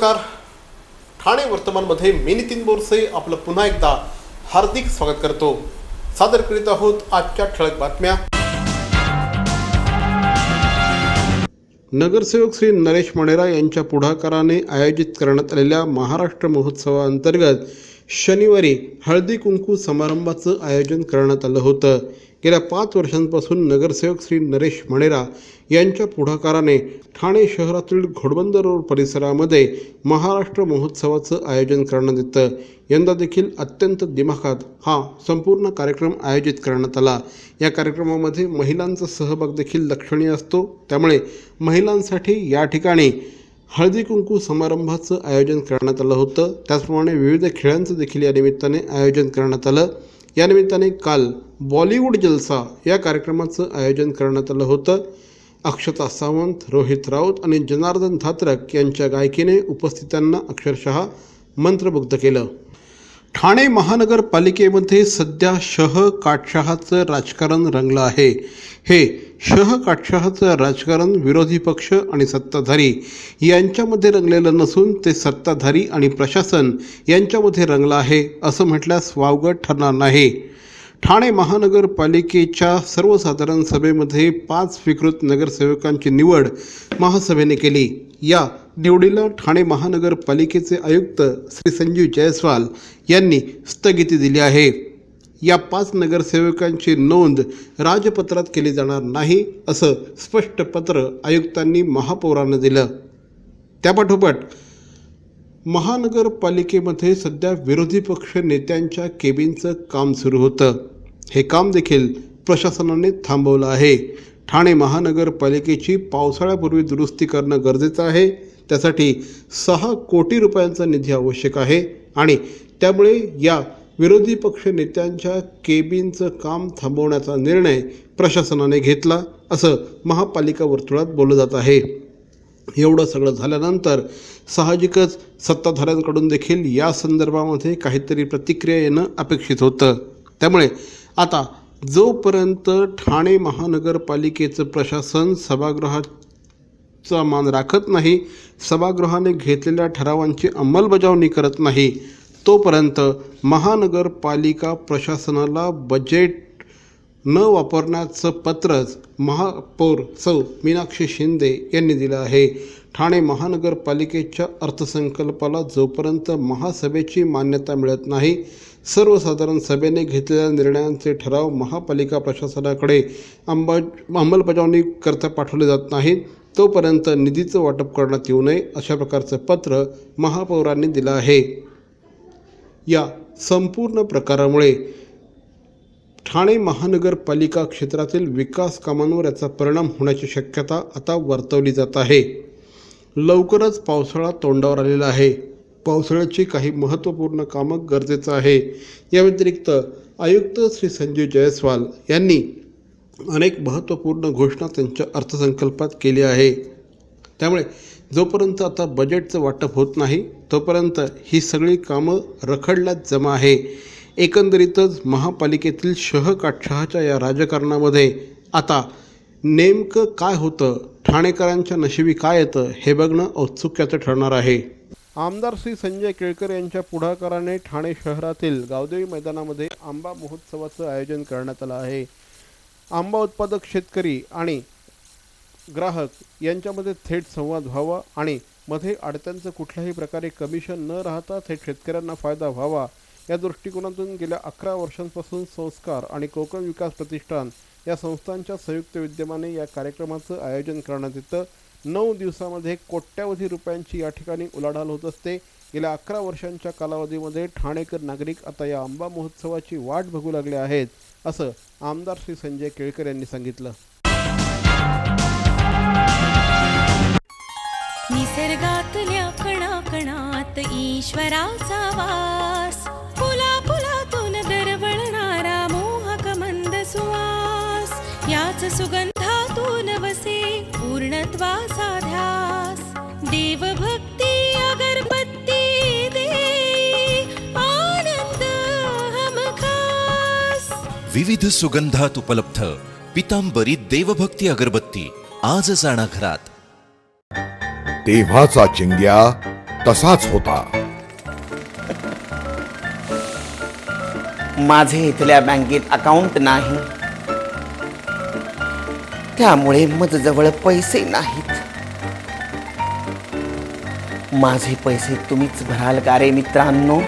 नमस्कार. ठाणे वर्तमानमध्ये मी नितीन बोरसे आपलं पुन्हा एकदा हार्दिक स्वागत करतो. सादर करीत आहोत आजच्या ठळक बातम्या. नगरसेवक श्री नरेश मणेरा यांच्या पुढाकाराने आयोजित करण्यात आलेल्या महाराष्ट्र महोत्सवाअंतर्गत शनिवारी हळदी कुंकू समारंभाचं आयोजन करण्यात आलं होतं. गेल्या 5 वर्षांपासून नगरसेवक श्री नरेश मणेरा यांच्या पुढाकाराने ठाणे शहरातील घोडबंदर रोड परिसरामध्ये महाराष्ट्र महोत्सवाचं आयोजन करण्यात येतं. यंदा देखील अत्यंत दिमाखात हा संपूर्ण कार्यक्रम आयोजित करण्यात आला. या कार्यक्रमामध्ये महिलांचा सहभाग देखील लक्षणीय असतो. त्यामुळे महिलांसाठी या ठिकाणी हळदी कुंकू समारंभाचं आयोजन करण्यात आलं होतं. त्याचप्रमाणे विविध खेळांचं देखील या निमित्ताने आयोजन करण्यात आलं. या निमित्ताने काल बॉलिवूड जलसा या कार्यक्रमाचं आयोजन करण्यात आलं होतं. अक्षता सावंत, रोहित राऊत आणि जनार्दन धात्रक यांच्या गायकीने उपस्थितांना अक्षरशः मंत्रमुग्ध केलं. ठाणे महानगरपालिकेमध्ये सध्या शह-काटशहाचं राजकारण रंगलं आहे. हे शह-काटशहाचं राजकारण विरोधी पक्ष आणि सत्ताधारी यांच्यामध्ये रंगलेलं नसून ते सत्ताधारी आणि प्रशासन यांच्यामध्ये रंगलं आहे असं म्हटल्यास वावगं ठरणार नाही. ठाणे महानगरपालिकेच्या सर्वसाधारण सभेमध्ये 5 स्वीकृत नगरसेवकांची निवड महासभेने केली. या निवडीला ठाणे महानगरपालिकेचे आयुक्त श्री संजीव जयस्वाल यांनी स्थगिती दिली आहे. या 5 नगरसेवकांची नोंद राजपत्रात केली जाणार नाही असं स्पष्ट पत्र आयुक्तांनी महापौरांना दिलं. त्यापाठोपाठ महानगरपालिकेमध्ये सध्या विरोधी पक्ष नेत्यांच्या केबिनचं काम सुरू होतं. हे काम देखील प्रशासनाने थांबवलं आहे. ठाणे महानगरपालिकेची पावसाळ्यापूर्वी दुरुस्ती करणं गरजेचं आहे. त्यासाठी 6 कोटी रुपयांचा निधी आवश्यक आहे आणि त्यामुळे या विरोधी पक्ष नेत्यांच्या केबिनचं काम थांबवण्याचा निर्णय प्रशासनाने घेतला असं महापालिका वर्तुळात बोललं जात आहे. एवढं सगळं झाल्यानंतर साहजिकच सत्ताधाऱ्यांकडून देखील या संदर्भामध्ये काहीतरी प्रतिक्रिया येणं अपेक्षित होतं. त्यामुळे आता जोपर्यंत ठाणे महानगरपालिकेचं प्रशासन सभागृहाचा मान राखत नाही, सभागृहाने घेतलेल्या ठरावांची अंमलबजावणी करत नाही, तोपर्यंत महानगरपालिका प्रशासनाला बजेट न वापरण्याचं पत्रच महापौर सौ मीनाक्षी शिंदे यांनी दिलं आहे. ठाणे महानगरपालिकेच्या अर्थसंकल्पाला जोपर्यंत महासभेची मान्यता मिळत नाही, सर्वसाधारण सभेने घेतलेल्या निर्णयांचे ठराव महापालिका प्रशासनाकडे अंमलबजावणी करता पाठवले जात नाहीत, तोपर्यंत निधीचं वाटप करण्यात येऊ नये अशा प्रकारचं पत्र महापौरांनी दिलं आहे. या संपूर्ण प्रकारामुळे ठाणे महानगरपालिका क्षेत्रातील विकास कामांवर याचा परिणाम होण्याची शक्यता आता वर्तवली जात आहे. लवकरच पावसाळा तोंडावर आलेला आहे. पावसाळ्याची काही महत्त्वपूर्ण कामं गरजेचं आहे. या व्यतिरिक्त आयुक्त श्री संजीव जयस्वाल यांनी अनेक महत्त्वपूर्ण घोषणा त्यांच्या अर्थसंकल्पात केली आहे. त्यामुळे जोपर्यंत आता बजेटचं वाटप होत नाही, तोपर्यंत ही सगळी कामं रखडल्यात जमा आहे. एकंदरीतच महापालिकेतील शह-काटशहाच्या या राजकारणामध्ये आता नेमकं काय होतं, ठाणेकरांच्या नशिबी काय येतं हे बघणं औत्सुक्याचं ठरणार आहे. आमदार श्री संजय केळकर यांच्या पुढाकाराने ठाणे शहरातील गावदेवी मैदानामध्ये आंबा महोत्सवाचं आयोजन करण्यात आलं आहे. आंबा उत्पादक शेतकरी आणि ग्राहक यांच्यामध्ये थेट संवाद व्हावा आणि मध्ये अडत्यांचं कुठल्याही प्रकारे कमिशन न राहता थेट शेतकऱ्यांना फायदा व्हावा या दृष्टिकोनातून गेल्या 11 वर्षांपासून संस्कार आणि कोकण विकास प्रतिष्ठान या संस्थांच्या संयुक्त विद्यमाने या कार्यक्रमाचं आयोजन करण्यात येतं. 9 दिवसामध्ये कोट्यावधी रुपयांची या ठिकाणी उलाढाल होत असते. गेल्या 11 वर्षांच्या कालावधीमध्ये ठाणेकर नागरिक आता या आंबा महोत्सवाची वाट बघू लागले आहेत असं आमदार श्री संजय केळकर यांनी सांगितलं. निसर्गातल्या कणाकणात ईश्वराचा वास, फुला फुलातून दरवळणारा मोहक मंद सुवास, याच सुगंधातून वसे पूर्णत्वाचा ध्यास. देवभक्ती अगरबत्ती दे आनंद हमखास. विविध सुगंधात उपलब्ध पितांबरी देवभक्ती अगरबत्ती आजच आणा घरात. तेव्हाचा चिंग्या तसाच होता. माझे इथल्या बँकेत अकाउंट नाही, त्यामुळे माझ्याजवळ पैसे नाहीत. माझे पैसे तुम्हीच भराल का रे मित्रांनो?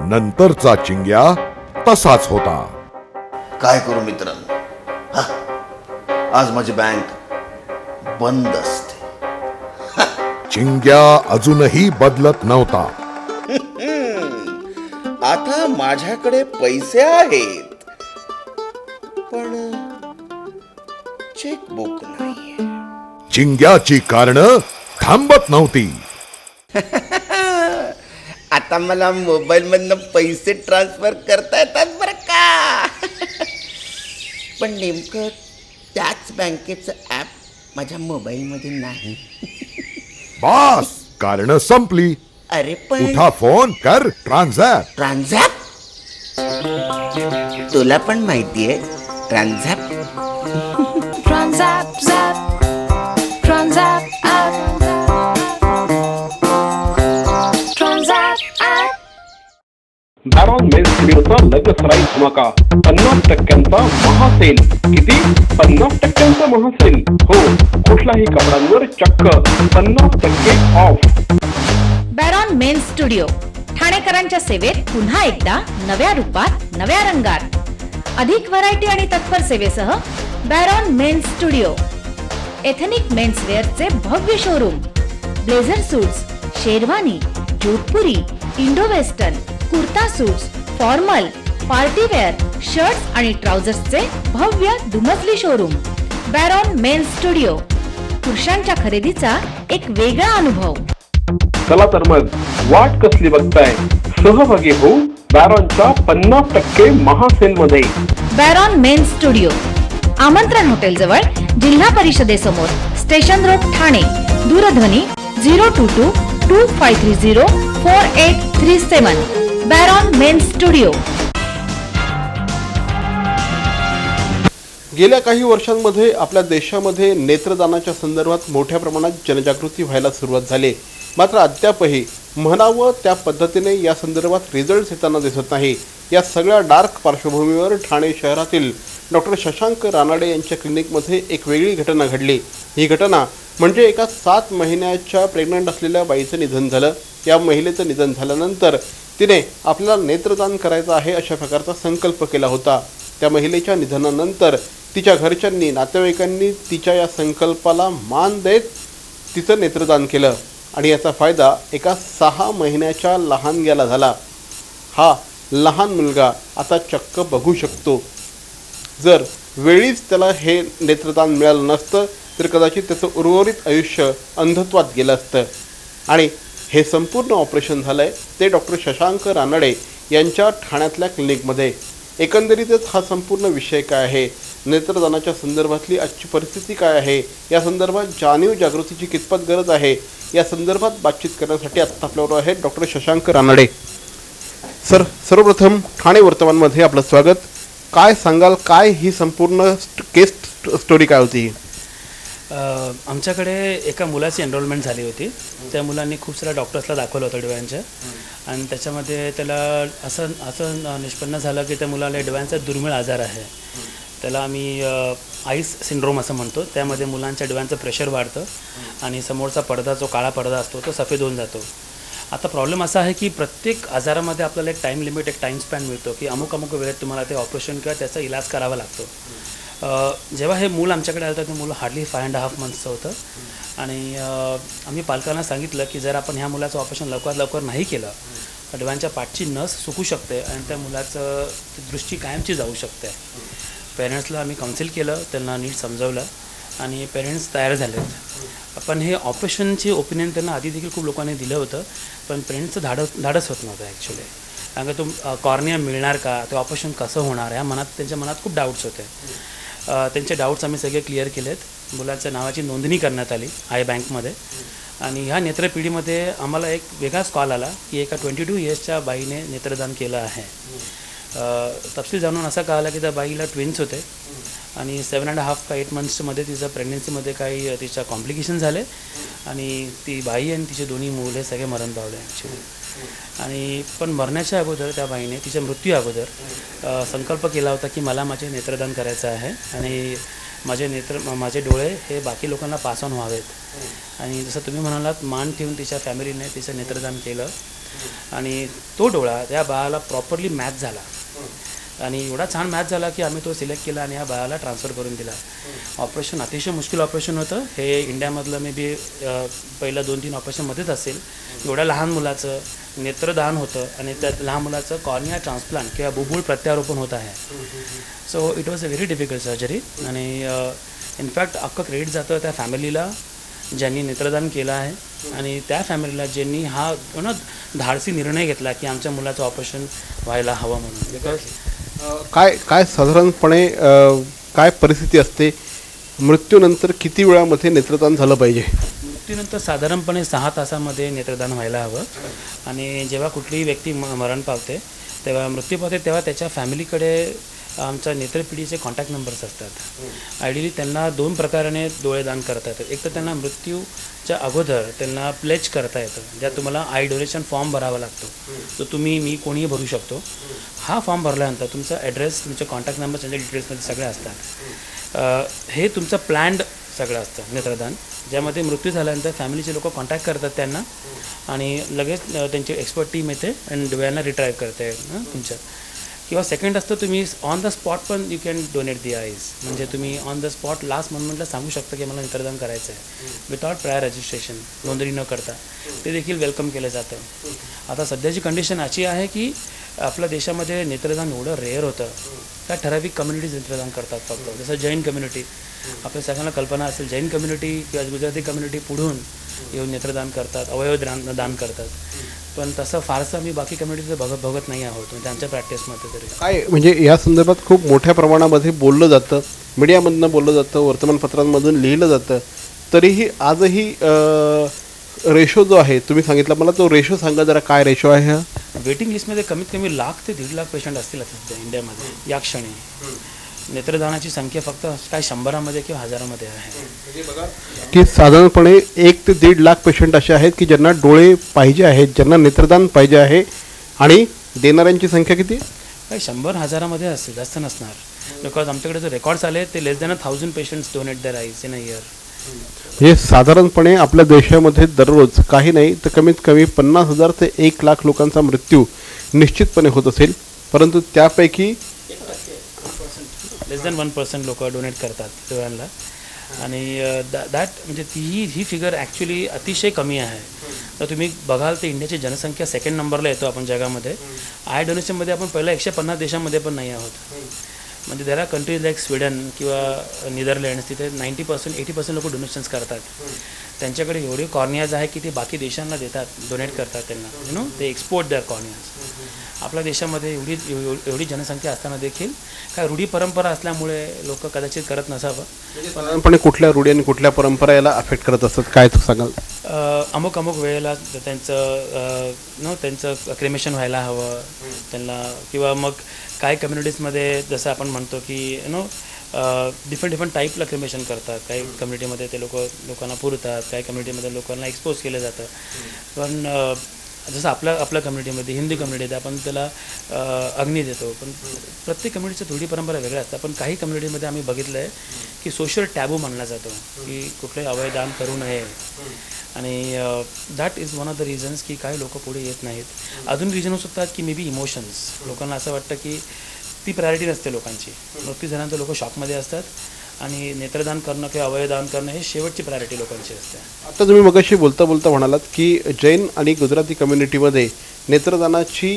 नंतरचा चिंग्या तसाच होता. काय करू मित्रांनो, आज माझी बँक बंद असते. चिंग्या अजूनही बदलत नव्हता. आता माझ्याकडे पैसे आहेत, पण चेकबुक नाहीये. चिंग्याची कारण थांबत नव्हती. आता मला मोबाईल मधनं पैसे ट्रान्सफर करता येतात बरं का. पण नेमकं त्याच बँकेचं ॲप माझ्या मोबाईलमध्ये नाही. बास, कारण संपली. अरे पण उठा, फोन कर, ट्रान्झॅक्ट. ट्रान्झॅक्ट? तुला पण माहितीये transact? Transact, zap, transact, app. Transact, app. बॅरॉन men's स्टुडिओचा लग्नसराई धमाका, 50% महासेल. किती? 50% महासेल. हो, कुठल्याही कपड्यांवर चक्क 50% ऑफ. बॅरॉन मेन्स स्टुडिओ ठाणेकरांच्या सेवेत पुन्हा एकदा नव्या रूपात, नव्या रंगात. अधिक व्हरायटी आणि तत्पर सेवेसह Baron men's studio. Ethnic men's वेअरचे भव्य showroom. Blazer suits, sherwani, Jodhpuri, Indo western, kurta suits, formal, party wear, shirts आणि ट्राउझर्सचे भव्य दुमजली शोरूम. बॅरॉन men's studio. पुरुषांच्या खरेदीचा एक वेगळा अनुभव. चला तर मग वाट कसली बघताय, सहभागी होऊ बॅरॉनच्या 50% महासेल मध्ये. बॅरॉन मेन्स स्टुडिओ, आमंत्रण हॉटेल जवळ, जिल्हा परिषदेसमोर, स्टेशन रोड, ठाणे. दूरध्वनी 02225304837. बॅरॉन मेन्स स्टुडिओ. गेल्या काही वर्षांमध्ये आपल्या देशामध्ये नेत्रदानाच्या संदर्भात मोठ्या प्रमाणात जनजागृती व्हायला सुरुवात झाली. मात्र अद्यापही म्हणावं त्या पद्धतीने या संदर्भात रिझल्ट येताना दिसत नाही. या सगळ्या डार्क पार्श्वभूमीवर ठाणे शहरातील डॉक्टर शशांक रानाडे यांच्या क्लिनिकमध्ये एक वेगळी घटना घडली. ही घटना म्हणजे एका 7 महिन्याच्या प्रेग्नंट असलेल्या बाईचं निधन झालं. या महिलेचं निधन झाल्यानंतर तिने आपल्याला नेत्रदान करायचं आहे अशा प्रकारचा संकल्प केला होता. त्या महिलेच्या निधनानंतर तिच्या घरच्यांनी, नातेवाईकांनी तिच्या या संकल्पाला मान देत तिचं नेत्रदान केलं आणि याचा फायदा एका 6 महिन्याच्या लहानग्याला झाला. हा लहान मुलगा आता चक्क बघू शकतो. जर वेळीच त्याला हे नेत्रदान मिळालं नसतं तर कदाचित त्याचं उर्वरित आयुष्य अंधत्वात गेलं असतं. आणि हे संपूर्ण ऑपरेशन झालं आहे ते डॉक्टर शशांक रानडे यांच्या ठाण्यातल्या क्लिनिकमध्ये. एकंदरीतच हा संपूर्ण विषय काय आहे, नेत्रदानाच्या संदर्भातली आजची परिस्थिती काय आहे, या संदर्भात जाणीव जागृतीची कितपत गरज आहे, या संदर्भात बातचीत करण्यासाठी आत्ता आपल्याबरोबर आहेत डॉक्टर शशांक रानडे. सर, सर्वप्रथम ठाणे वर्तमानमध्ये आपलं स्वागत. काय सांगाल, काय ही संपूर्ण केस स्टोरी काय होती? आमच्याकडे एका मुलाची एनरोलमेंट झाली होती. त्या मुलांनी खूप साऱ्या डॉक्टर्सला दाखवलं होतं डोळ्यांच्या, आणि त्याच्यामध्ये त्याला असं निष्पन्न झालं की त्या मुलाला डोळ्यांचा दुर्मिळ आजार आहे. त्याला आम्ही आईस सिंड्रोम असं म्हणतो. त्यामध्ये मुलांच्या डोळ्यांचं प्रेशर वाढतं आणि समोरचा पडदा, जो काळा पडदा असतो, तो सफेद होऊन जातो. आता प्रॉब्लेम असा आहे की प्रत्येक आजारामध्ये आपल्याला एक टाईम लिमिट, एक टाईम स्पॅन मिळतो की अमुक वेळेत तुम्हाला ते ऑपरेशन किंवा त्याचा इलाज करावा लागतो. जेव्हा हे मूल आमच्याकडे आलं तर ते मूल हार्डली 5.5 मंथचं होतं. आणि आम्ही पालकांना सांगितलं की जर आपण ह्या मुलाचं ऑपरेशन लवकर नाही केलं तर डोळ्यांच्या पाठची नस सुकू शकते आणि त्या मुलाचं दृष्टी कायमची जाऊ शकते. पेरेंट्सला आम्ही काउन्सिल केलं, त्यांना नीट समजवलं आणि पेरेंट्स तयार झालेत. पण हे ऑपरेशनची ओपिनियन त्यांना आधी देखील खूप लोकांनी दिलं होतं, पण पेरेंट्सचं धाडस होत नव्हतं ॲक्च्युली. कारण का तो कॉर्निया मिळणार का, ते ऑपरेशन कसं होणार, या त्यांच्या मनात खूप डाऊट्स होते. त्यांचे डाऊट्स आम्ही सगळे क्लिअर केलेत. मुलांच्या नावाची नोंदणी करण्यात आली आय बँकमध्ये. आणि ह्या नेत्रपिढीमध्ये आम्हाला एक वेगळाच कॉल आला की एका 22 इयर्सच्या बाईने नेत्रदान केलं आहे. तपशील जाणून असं कळालं की त्या बाईला ट्विन्स होते आणि 7.5 का 8 मंथ्समध्ये तिचं प्रेग्नन्सीमध्ये काही तिच्या कॉम्प्लिकेशन झाले आणि ती बाई आणि तिचे दोन्ही मुलं सगळे मरण पावले ॲक्च्युली. आणि पण मरण्याच्या अगोदर त्या बाईने तिच्या मृत्यू अगोदर संकल्प केला होता की मला माझे नेत्रदान करायचं आहे आणि माझे डोळे हे बाकी लोकांना पास ऑन व्हावेत. आणि जसं तुम्ही म्हणालात मान ठेवून तिच्या फॅमिलीने तिचं नेत्रदान केलं आणि तो डोळा त्या बाळाला प्रॉपरली मॅच झाला आणि एवढा छान मॅच झाला की आम्ही तो सिलेक्ट केला आणि ह्या बाळाला ट्रान्सफर करून दिला. ऑपरेशन अतिशय मुश्किल ऑपरेशन होतं. हे इंडियामधलं मे बी पहिलं 2-3 ऑपरेशनमध्येच असेल. एवढ्या लहान मुलाचं नेत्रदान होतं आणि त्या लहान मुलाचं कॉर्निया ट्रान्सप्लांट किंवा बुबुळ प्रत्यारोपण होत आहे. So it was a very difficult surgery आणि इनफॅक्ट अख्खं क्रेडिट जातं त्या फॅमिलीला ज्यांनी नेत्रदान केलं आहे आणि त्या फॅमिलीला ज्यांनी हा धाडसी निर्णय घेतला की आमच्या मुलाचं ऑपरेशन व्हायला हवं म्हणून. बिकॉज काय साधारणपणे काय परिस्थिती असते, मृत्यूनंतर किती वेळामध्ये नेत्रदान झालं पाहिजे? मृत्यूनंतर साधारणपणे 6 तासामध्ये नेत्रदान व्हायला हवं. आणि जेव्हा कुठलीही व्यक्ती मरण पावते तेव्हा मृत्यू पावते तेव्हा त्याच्या फॅमिलीकडे आमच्या नेत्रपिढीचे कॉन्टॅक्ट नंबर्स असतात. आयडियली त्यांना 2 प्रकाराने डोळे दान करता येतात. एक तर त्यांना मृत्यूच्या अगोदर त्यांना प्लेज करता येतं, ज्यात तुम्हाला आय डोनेशन फॉर्म भरावा लागतो. तो मी कोणीही भरू शकतो. हा फॉर्म भरल्यानंतर तुमचा ॲड्रेस, तुमचे कॉन्टॅक्ट नंबर, त्यांच्या डिटेल्समध्ये सगळे असतात. हे तुमचं प्लॅन्ड सगळं असतं नेत्रदान, ज्यामध्ये मृत्यू झाल्यानंतर फॅमिलीचे लोक कॉन्टॅक्ट करतात त्यांना आणि लगेच त्यांची एक्सपर्ट टीम येते आणि डोळ्यांना रिट्राईव्ह करते तुमच्या. किंवा सेकंड असतं तुम्ही ऑन द स्पॉट पण you can donate the eyes. म्हणजे तुम्ही ऑन द स्पॉट लास्ट मोमेंटला सांगू शकता की मला नेत्रदान करायचं आहे विदाउट प्रायर रजिस्ट्रेशन, नोंदणी न करता. ते देखील वेलकम केलं जातं. आता सध्याची कंडिशन अशी आहे की आपल्या देशामध्ये नेत्रदान एवढं रेअर होतं का ठराविक कम्युनिटीज नेत्रदान करतात फक्त. जसं जैन कम्युनिटी, आपल्या सगळ्यांना कल्पना असेल, जैन कम्युनिटी किंवा गुजराती कम्युनिटी पुढून येऊन नेत्रदान करतात, अवयव दान करतात. पण तसं फारसं आम्ही बाकी कम्युनिटीचं बघत नाही आहोत म्हणजे आमच्या प्रॅक्टिसमध्ये तरी. काय म्हणजे या संदर्भात खूप मोठ्या प्रमाणामध्ये बोललं जातं, मीडियामधनं बोललं जातं, वर्तमानपत्रांमधून लिहिलं जातं. तरीही आजही रेशो जो आहे तुम्ही सांगितला मला, तो रेशो सांगा जरा, काय रेशो आहे हा? वेटिंग लिस्टमध्ये कमीत कमी 1,00,000 ते 1.5 लाख पेशंट असतील सध्या इंडियामध्ये या क्षणी. नेत्रदानाची संख्या फक्त काय 100मध्ये किंवा 1000मध्ये आहे. की साधारणपणे 1 ते 1.5 लाख पेशंट असे आहेत की ज्यांना डोळे पाहिजे आहेत, ज्यांना नेत्रदान पाहिजे आहे. आणि देणाऱ्यांची संख्या किती? काही 100-1000मध्ये असते, जास्त नसणार. बिकॉज आमच्याकडे जो रेकॉर्ड्स आले ते less than 1000 patients donate their eyes in a year. म्हणजे साधारणपणे आपल्या देशामध्ये दररोज काही नाही तर कमीत कमी 50,000 ते 1 लाख लोकांचा मृत्यू निश्चितपणे होत असेल. परंतु त्यापैकी लेस दॅन 1% लोक डोनेट करतात डोळ्यांना. आणि दॅट म्हणजे ही फिगर ॲक्च्युली अतिशय कमी आहे. तर तुम्ही बघाल तर इंडियाची जनसंख्या 2nd नंबरला येतो आपण जगामध्ये. आय डोनेशनमध्ये आपण पहिल्या 150 देशांमध्ये पण नाही आहोत. म्हणजे there are countries like Sweden किंवा नेदरलँड्स, तिथे 90%-80% लोक डोनेशन्स करतात. त्यांच्याकडे एवढे कॉर्नियाज आहे की ते बाकी देशांना देतात, डोनेट करतात त्यांना. ते एक्सपोर्ट देअर कॉर्नियाज. आपल्या देशामध्ये एवढी जनसंख्या असताना देखील काय रूढी परंपरा असल्यामुळे लोक कदाचित करत नसावं. साधारणपणे कुठल्या रूढी आणि कुठल्या परंपरा याला अफेक्ट करत असतात, काय तू सांगाल? अमुक वेळेला त्यांचं क्रिमेशन व्हायला हवं त्यांना. किंवा मग काही कम्युनिटीजमध्ये जसं आपण म्हणतो की डिफरंट टाईपला क्रिमेशन करतात. काही कम्युनिटीमध्ये ते लोकांना पुरतात, काही कम्युनिटीमध्ये लोकांना एक्सपोज केलं जातं. पण जसं आपल्या कम्युनिटीमध्ये, हिंदी कम्युनिटीमध्ये आपण त्याला अग्नी देतो. पण प्रत्येक कम्युनिटीची थोडी परंपरा वेगळ्या असतात. पण काही कम्युनिटीमध्ये आम्ही बघितलं आहे की सोशल टॅबू मानला जातो की कुठले अवयदान करू नये. आणि that is one of the reasons की काही लोक पुढे येत नाहीत. अजून रिझन होऊ शकतात की मे बी इमोशन्स. लोकांना असं वाटतं की ती प्रायोरिटी नसते लोकांची. मृत्यू झाल्यानंतर लोक शॉकमध्ये असतात आणि नेत्रदान करणं किंवा अवयवदान करणं हे शेवटची प्रायोरिटी लोकांची असते. आता तुम्ही मगाशी बोलता म्हणालात की जैन आणि गुजराती कम्युनिटीमध्ये नेत्रदानाची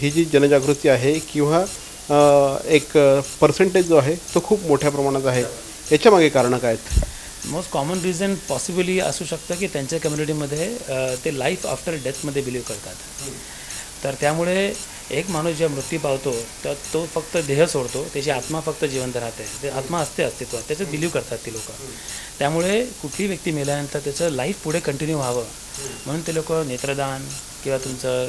ही जी जनजागृती आहे किंवा एक पर्सेंटेज जो आहे तो खूप मोठ्या प्रमाणात आहे. याच्यामागे कारणं काय आहेत? मोस्ट कॉमन रिझन पॉसिबली असू शकतं की त्यांच्या कम्युनिटीमध्ये ते लाईफ आफ्टर डेथमध्ये बिलीव्ह करतात. तर त्यामुळे एक माणूस जेव्हा मृत्यू पावतो तर तो फक्त देह सोडतो, त्याची आत्मा फक्त जिवंत राहते. ते आत्मा असते अस्तित्वात, त्याचं बिलीव्ह करतात ती लोक. त्यामुळे कुठली व्यक्ती मेल्यानंतर त्याचं लाईफ पुढे कंटिन्यू व्हावं म्हणून ते लोक नेत्रदान किंवा तुमचं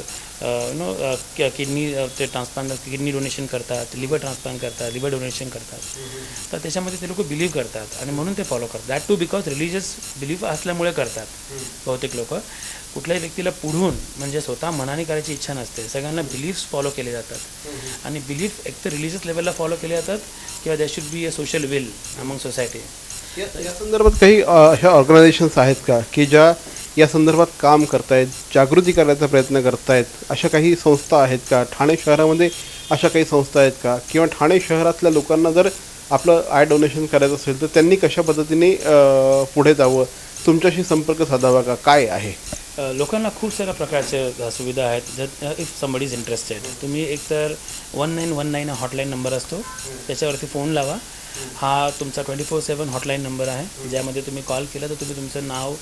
किडनी ते ट्रान्सप्लांट किडनी डोनेशन करतात, लिव्हर ट्रान्सप्लांट करतात, लिव्हर डोनेशन करतात. तर त्याच्यामध्ये ते लोक बिलीव्ह करतात आणि म्हणून ते फॉलो करतात. That too because religious belief असल्यामुळे करतात बहुतेक लोक. कुठल्याही व्यक्तीला पुढून म्हणजे स्वतः मनाने करायची इच्छा नसते. सगळ्यांना बिलीफ्स फॉलो केले जातात आणि बिलीफ एक तर रिलिजियस लेवलला फॉलो केले जातात किंवा that should be a social will among society. या संदर्भात काही अशा ऑर्गनायझेशन्स आहेत का की ज्या या संदर्भात काम करतायत, जागृती करण्याचा प्रयत्न करतायत? अशा काही संस्था आहेत का? ठाणे शहरामध्ये अशा काही संस्था आहेत का? किंवा ठाणे शहरातल्या लोकांना जर आपलं आय डोनेशन करायचं असेल तर त्यांनी कशा पद्धतीने पुढे जावं, तुमच्याशी संपर्क साधावा का, काय आहे? लोकांना खूप साऱ्या प्रकारच्या सुविधा आहेत. जर इफ समबडी इज इंटरेस्टेड, तुम्ही एकतर 1919 हा हॉटलाईन नंबर असतो, त्याच्यावरती फोन लावा. हा तुमचा 24/7 हॉटलाईन नंबर आहे, ज्यामध्ये तुम्ही कॉल केला तर तुम्ही तुमचं नाव,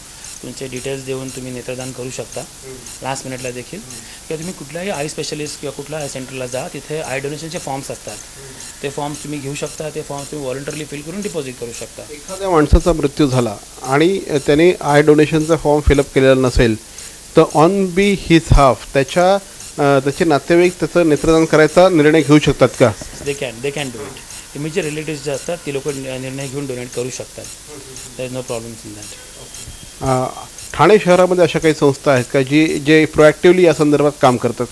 तुमचे डिटेल्स देऊन तुम्ही नेत्रदान करू शकता लास्ट मिनिटला देखील. किंवा तुम्ही कुठल्याही आय स्पेशलिस्ट किंवा कुठल्या आय सेंटरला जा, तिथे आय डोनेशनचे फॉर्म्स असतात. ते फॉर्म्स तुम्ही घेऊ शकता. ते फॉर्म्स तुम्ही व्हॉलंटरली फिल करून डिपॉझिट करू शकता. एखाद्या माणसाचा मृत्यू झाला आणि त्याने आय डोनेशनचा फॉर्म फिलअप केलेला नसेल तर ऑन बी हिज हाफ त्याचे नातेवाईक त्याचं नेत्रदान करायचा निर्णय घेऊ शकतात का? They can do it. Immediate relatives जे असतात ते लोक निर्णय घेऊन डोनेट करू शकतात. There is no problems in that. Thane शहरामध्ये अशा काही संस्था आहेत का जे प्रोॲक्टिव्हली या संदर्भात काम करतात?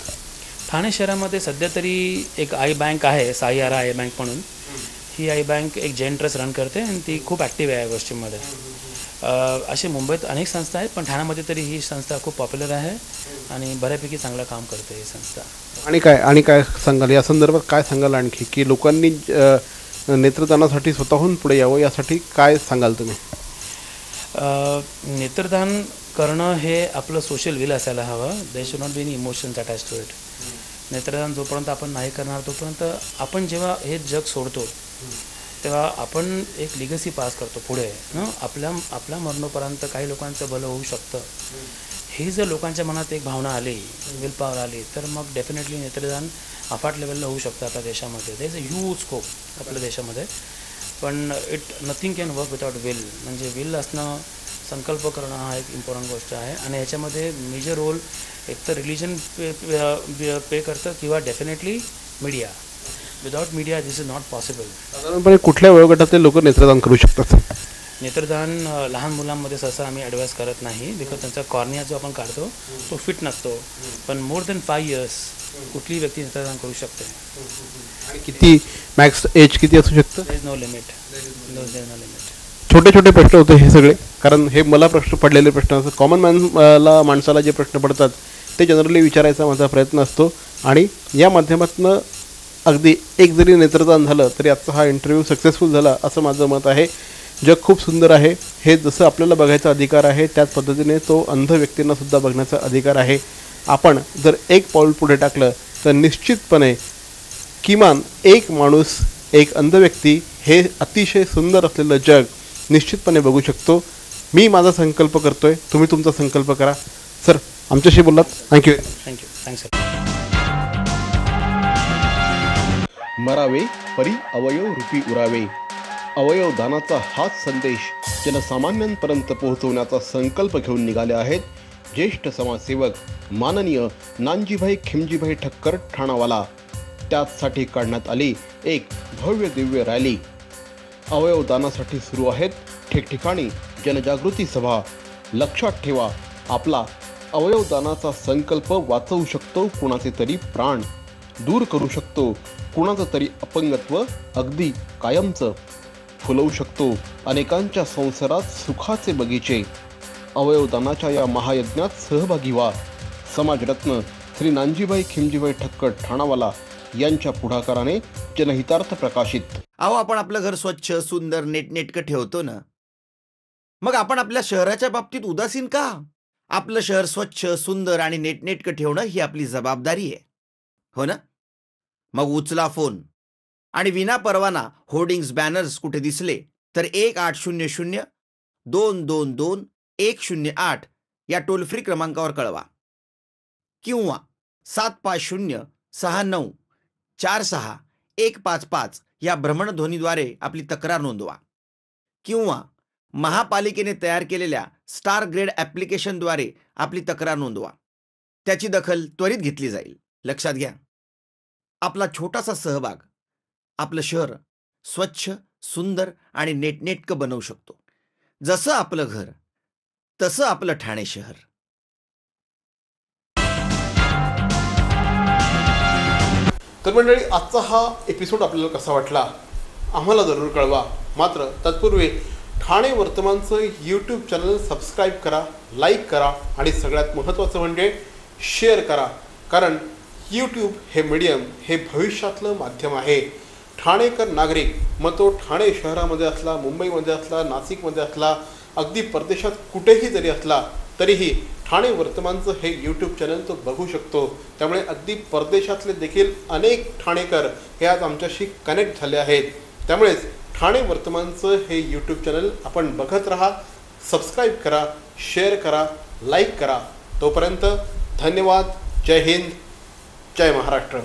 ठाणे शहरामध्ये सध्या तरी एक आई बँक आहे, साईआरा आई बँक म्हणून. ही आई बँक एक जैन ट्रस्ट रन करते आणि ती खूप ॲक्टिव्ह आहे या गोष्टींमध्ये. असे मुंबईत अनेक संस्था आहेत, पण ठाण्यामध्ये तरी ही संस्था खूप पॉप्युलर आहे आणि बऱ्यापैकी चांगलं काम करते ही संस्था. आणि काय सांगाल या संदर्भात? काय सांगाल आणखी की लोकांनी नेत्रदानासाठी स्वतःहून पुढे यावं, यासाठी काय सांगाल तुम्ही? नेत्रदान करणं हे आपलं सोशल विल असायला हवं. There should not be any emotions attach to it. नेत्रदान जोपर्यंत आपण नाही करणार तोपर्यंत आपण जेव्हा हे जग सोडतो तेव्हा आपण एक लिगसी पास करतो पुढे. आपल्या मरणोपर्यंत काही लोकांचं भलं होऊ शकतं. ही जर लोकांच्या मनात एक भावना आली, विल पॉवर आली, तर मग डेफिनेटली नेत्रदान अफाट लेवलला होऊ शकतं आपल्या देशामध्ये. There is a huge scope आपल्या देशामध्ये. पण nothing can work without will. म्हणजे विल असणं, संकल्प करणं हा एक इम्पॉर्टंट गोष्ट आहे. आणि ह्याच्यामध्ये मेजर रोल एकतर रिलिजन पे करतं किंवा definitely media. Without media this is not possible. साधारणपणे कुठल्या वयोगटातले लोक नेत्रदान करू शकतात? नेत्रदान लहान मुलांमध्ये सहसा आम्ही ॲडवाईस करत नाही, बिकॉज त्यांचा कॉर्निया जो आपण काढतो तो फिट नसतो. पण मोर दॅन 5 years कुठलीही व्यक्ती नेत्रदान करू शकते. किती मॅक्स एज किती असू शकतं? There is no limit. छोटे छोटे प्रश्न होते हे सगळे, कारण हे मला प्रश्न पडलेले प्रश्न असतात. कॉमन माणसाला जे प्रश्न पडतात ते जनरली विचारायचा माझा प्रयत्न असतो. आणि या माध्यमातून अगदी एक जरी नेत्रदान झालं तरी आजचा हा इंटरव्ह्यू सक्सेसफुल झाला असं माझं मत आहे. जग खूप सुंदर आहे. हे जसं आपल्याला बघायचा अधिकार आहे त्याच पद्धतीने तो अंध व्यक्तींनासुद्धा बघण्याचा अधिकार आहे. आपण जर एक पाऊल पुढे टाकलं तर निश्चितपणे किमान एक माणूस, एक अंध व्यक्ती हे अतिशय सुंदर असलेलं जग निश्चितपणे बघू शकतो. मी माझा संकल्प करतोय, तुम्ही तुमचा संकल्प करा. सर, आमच्याशी बोललात, थँक्यू. थँक्स. मरावे परी अवयव रूपी उरावे. अवयव दानाचा हाच संदेश जनसामान्यांपर्यंत पोहोचवण्याचा संकल्प घेऊन निघाले आहेत ज्येष्ठ समाजसेवक माननीय नानजीभाई खिमजीभाई ठक्कर ठाणावाला. त्याचसाठी काढण्यात आली एक भव्य दिव्य रॅली. अवयवदानासाठी सुरू आहेत ठिकठिकाणी जनजागृती सभा. लक्षात ठेवा, आपला अवयवदानाचा संकल्प वाचवू शकतो कुणाचे तरी प्राण, दूर करू शकतो कुणाचं तरी अपंगत्व अगदी कायमचं, फुलवू शकतो अनेकांच्या संसारात सुखाचे बगीचे. अवयवदानाच्या या महायज्ञात सहभागी व्हा. समाजरत्न श्री नानजीभाई खिमजीभाई ठक्कर ठाणावाला यांच्या पुढाकाराने जनहितार्थ प्रकाशित. अहो, आपण आपलं घर स्वच्छ, सुंदर, नेटनेटकं ठेवतो ना, मग आपण आपल्या शहराच्या बाबतीत उदासीन का? आपलं शहर स्वच्छ, सुंदर आणि नेटनेटकं ठेवणं ही आपली जबाबदारी आहे, हो ना? मग उचला फोन आणि विना परवाना होर्डिंग्स, बॅनर्स कुठे दिसले तर 1800-222-108 या टोल फ्री क्रमांकावर कळवा किंवा 75069464155 या भ्रमणध्वनीद्वारे आपली तक्रार नोंदवा किंवा महापालिकेने तयार केलेल्या स्टार ग्रेड ॲप्लिकेशनद्वारे आपली तक्रार नोंदवा. त्याची दखल त्वरित घेतली जाईल. लक्षात घ्या, आपला छोटासा सहभाग आपलं शहर स्वच्छ, सुंदर आणि नेटनेटकं बनवू शकतो. जसं आपलं घर तसं आपलं ठाणे शहर. तर मंडळी, आजचा हा एपिसोड आपल्याला कसा वाटला आम्हाला जरूर कळवा. मात्र तत्पूर्वी ठाणे वर्तमानचं यूट्यूब चॅनल सबस्क्राईब करा, लाईक करा आणि सगळ्यात महत्त्वाचं म्हणजे शेअर करा. कारण यूट्यूब हे मीडियम हे भविष्यातलं माध्यम आहे. ठाणेकर नागरिक, मग तो ठाणे शहरामध्ये असला, मुंबईमध्ये असला, नाशिकमध्ये असला, अगदी परदेशात कुठेही जरी असला तरीही ठाणे वर्तमानचं हे यूट्यूब चॅनल तो बघू शकतो. त्यामुळे अगदी परदेशातले देखील अनेक ठाणेकर हे आज आमच्याशी कनेक्ट झाले आहेत. त्यामुळेच ठाणे वर्तमानचं हे यूट्यूब चॅनल आपण बघत राहा, सबस्क्राईब करा, शेअर करा, लाईक करा. तोपर्यंत धन्यवाद. जय हिंद, जय महाराष्ट्र.